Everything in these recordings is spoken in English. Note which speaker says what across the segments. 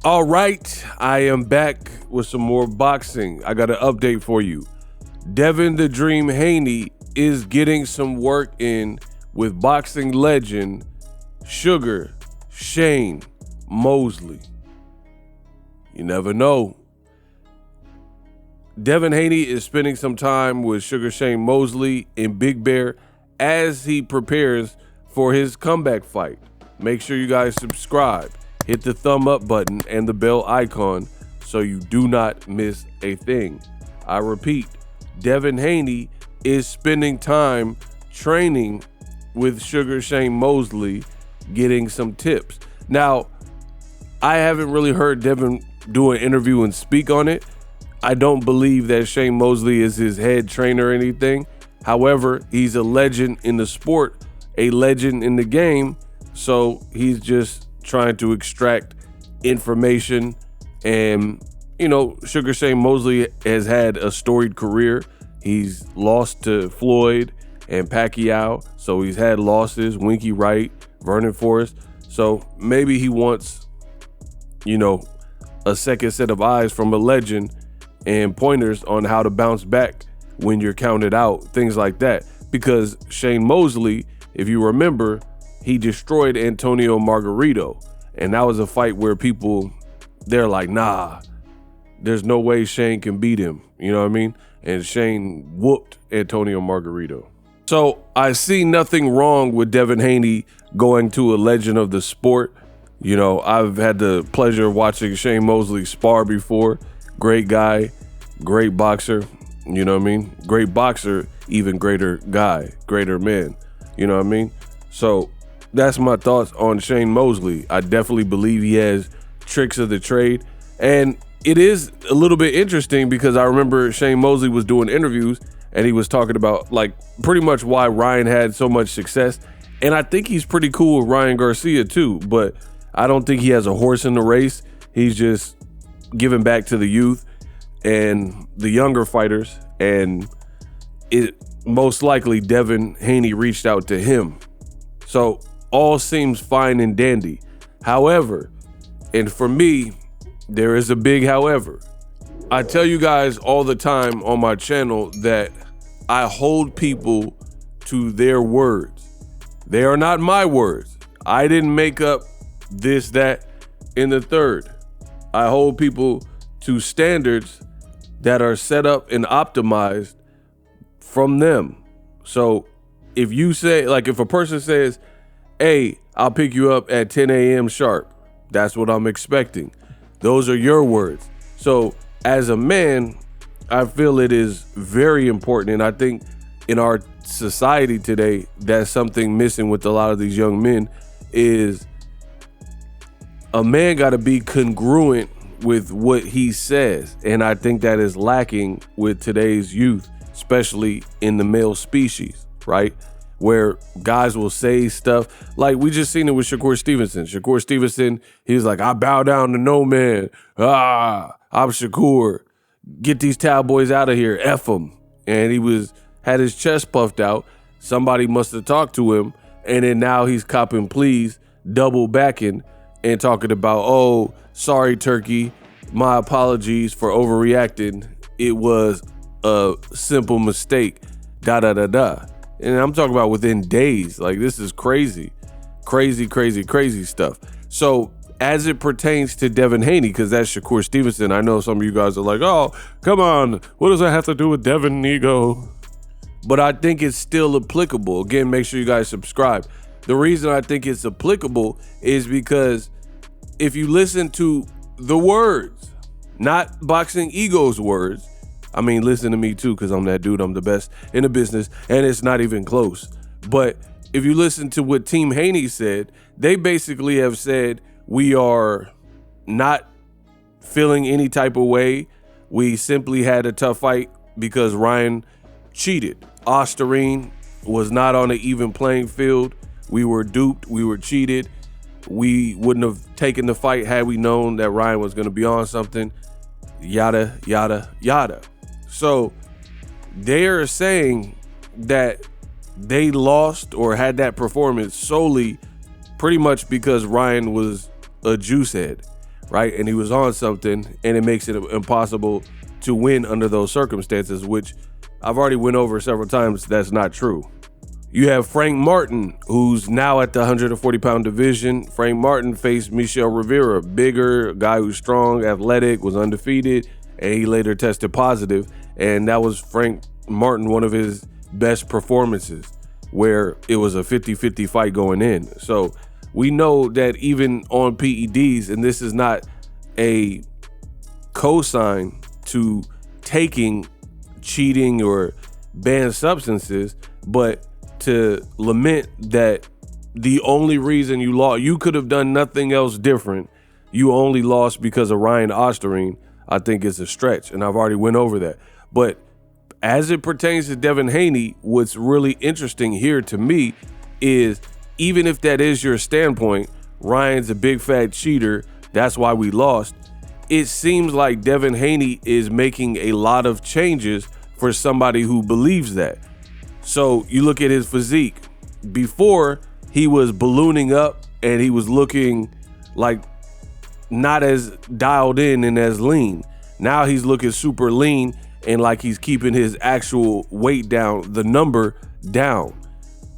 Speaker 1: All right, I am back with some more boxing. I got an update for you. Devin the Dream Haney is getting some work in with boxing legend Sugar Shane Mosley. You never know. Devin Haney is spending some time with Sugar Shane Mosley in Big Bear as he prepares for his comeback fight. Make sure you guys subscribe. Hit the thumb up button and the bell icon so you do not miss a thing. I repeat, Devin Haney is spending time training with Sugar Shane Mosley, getting some tips. Now, I haven't really heard Devin do an interview and speak on it. I don't believe that Shane Mosley is his head trainer or anything. However, he's a legend in the sport, a legend in the game, so he's just trying to extract information. And, Sugar Shane Mosley has had a storied career. He's lost to Floyd and Pacquiao, so he's had losses, Winky Wright, Vernon Forrest. So maybe he wants, a second set of eyes from a legend and pointers on how to bounce back when you're counted out, things like that. Because Shane Mosley, if you remember, he destroyed Antonio Margarito. And that was a fight where they're like, nah, there's no way Shane can beat him. You know what I mean? And Shane whooped Antonio Margarito. So I see nothing wrong with Devin Haney going to a legend of the sport. I've had the pleasure of watching Shane Mosley spar before. Great guy, great boxer, you know what I mean? Great boxer, even greater guy, greater man, you know what I mean? So that's my thoughts on Shane Mosley. I definitely believe he has tricks of the trade. And it is a little bit interesting because I remember Shane Mosley was doing interviews and he was talking about pretty much why Ryan had so much success. And I think he's pretty cool with Ryan Garcia too, but I don't think he has a horse in the race. He's just giving back to the youth and the younger fighters, and it most likely Devin Haney reached out to him. So all seems fine and dandy. However, and for me, there is a big however. I tell you guys all the time on my channel that I hold people to their words. They are not my words. I didn't make up this, that, and the third. I hold people to standards that are set up and optimized from them. So if you say, if a person says, hey, I'll pick you up at 10 a.m. sharp, that's what I'm expecting. Those are your words. So as a man, I feel it is very important. And I think in our society today, that's something missing with a lot of these young men is a man got to be congruent with what he says. And I think that is lacking with today's youth, especially in the male species, right? Where guys will say stuff like we just seen it with Shakur Stevenson. Shakur Stevenson, he was like, I bow down to no man. I'm Shakur. Get these cowboys out of here. F them. And he had his chest puffed out. Somebody must have talked to him. And then now he's copping pleas, double backing, and talking about, oh, sorry, Turkey. My apologies for overreacting. It was a simple mistake. Da-da-da-da. And I'm talking about within days. This is crazy. Crazy, crazy, crazy stuff. So as it pertains to Devin Haney, because that's Shakur Stevenson, I know some of you guys are like, oh, come on. What does that have to do with Devin Nego? But I think it's still applicable. Again, make sure you guys subscribe. The reason I think it's applicable is because if you listen to the words, not Boxing Ego's words, I mean, listen to me too, because I'm that dude. I'm the best in the business, and it's not even close. But if you listen to what Team Haney said, they basically have said, we are not feeling any type of way. We simply had a tough fight because Ryan cheated. Osterine was not on an even playing field. We were duped. We were cheated. We wouldn't have taken the fight had we known that Ryan was going to be on something. Yada, yada, yada. So they are saying that they lost or had that performance solely pretty much because Ryan was a juice head. right? And he was on something, and it makes it impossible to win under those circumstances, which I've already went over several times. That's not true. You have Frank Martin, who's now at the 140-pound division. Frank Martin faced Michel Rivera, bigger, guy who's strong, athletic, was undefeated, and he later tested positive. And that was Frank Martin, one of his best performances, where it was a 50-50 fight going in. So we know that even on PEDs, and this is not a cosign to taking cheating or banned substances, but to lament that the only reason you lost, you could have done nothing else different, you only lost because of Ryan Osterine, I think is a stretch, and I've already went over that. But as it pertains to Devin Haney, what's really interesting here to me is, even if that is your standpoint, Ryan's a big fat cheater, that's why we lost, it seems like Devin Haney is making a lot of changes for somebody who believes that. So you look at his physique. Before, he was ballooning up and he was looking like not as dialed in and as lean. Now he's looking super lean and like he's keeping his actual weight down, the number down.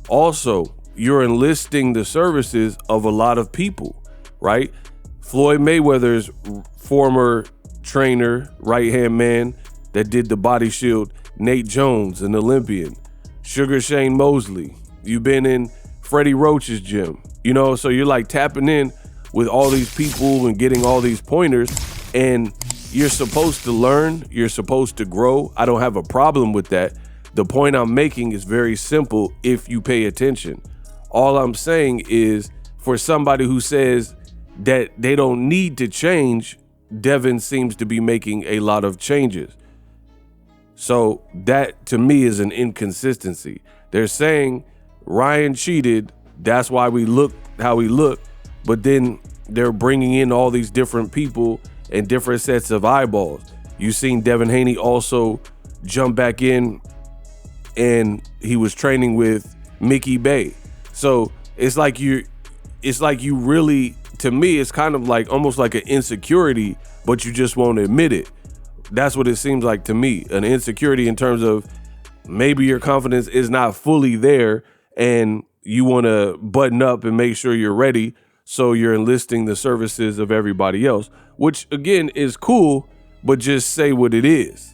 Speaker 1: Also, you're enlisting the services of a lot of people, right? Floyd Mayweather's former trainer, right-hand man that did the body shield, Nate Jones, an Olympian. Sugar Shane Mosley. You've been in Freddie Roach's gym, you know, so you're like tapping in with all these people and getting all these pointers, and you're supposed to learn, you're supposed to grow. I don't have a problem with that. The point I'm making is very simple if you pay attention. All I'm saying is, for somebody who says that they don't need to change, Devin seems to be making a lot of changes. So that to me is an inconsistency. They're saying Ryan cheated, that's why we look how we look, but then they're bringing in all these different people and different sets of eyeballs. You've seen Devin Haney also jump back in, and he was training with Mickey Bay. So it's like you really, to me, it's kind of like almost like an insecurity, but you just won't admit it. That's what it seems like to me, an insecurity in terms of maybe your confidence is not fully there and you want to button up and make sure you're ready. So you're enlisting the services of everybody else, which again is cool, but just say what it is.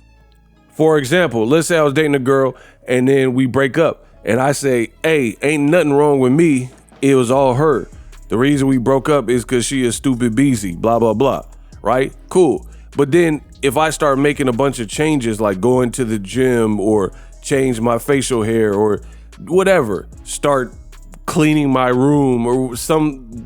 Speaker 1: For example, let's say I was dating a girl and then we break up and I say, hey, ain't nothing wrong with me. It was all her. The reason we broke up is because she is stupid busy, blah, blah, blah. Right? Cool. But then if I start making a bunch of changes, like going to the gym or change my facial hair or whatever, start cleaning my room or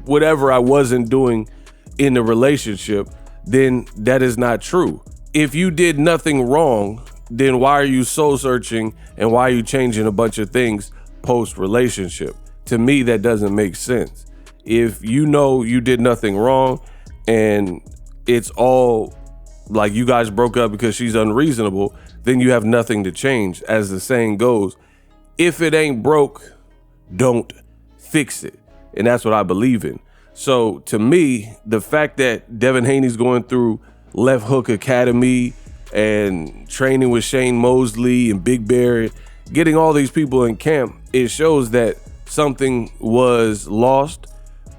Speaker 1: whatever I wasn't doing in the relationship, then that is not true. If you did nothing wrong, then why are you soul searching and why are you changing a bunch of things post relationship? To me, that doesn't make sense. If you know you did nothing wrong and it's all like you guys broke up because she's unreasonable, then you have nothing to change. As the saying goes, if it ain't broke, don't fix it. And that's what I believe in. So to me, the fact that Devin Haney's going through Left Hook Academy and training with Shane Mosley and Big Bear, getting all these people in camp, it shows that something was lost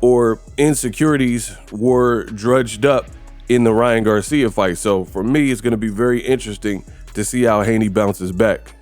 Speaker 1: or insecurities were drudged up in the Ryan Garcia fight. So for me, it's going to be very interesting to see how Haney bounces back.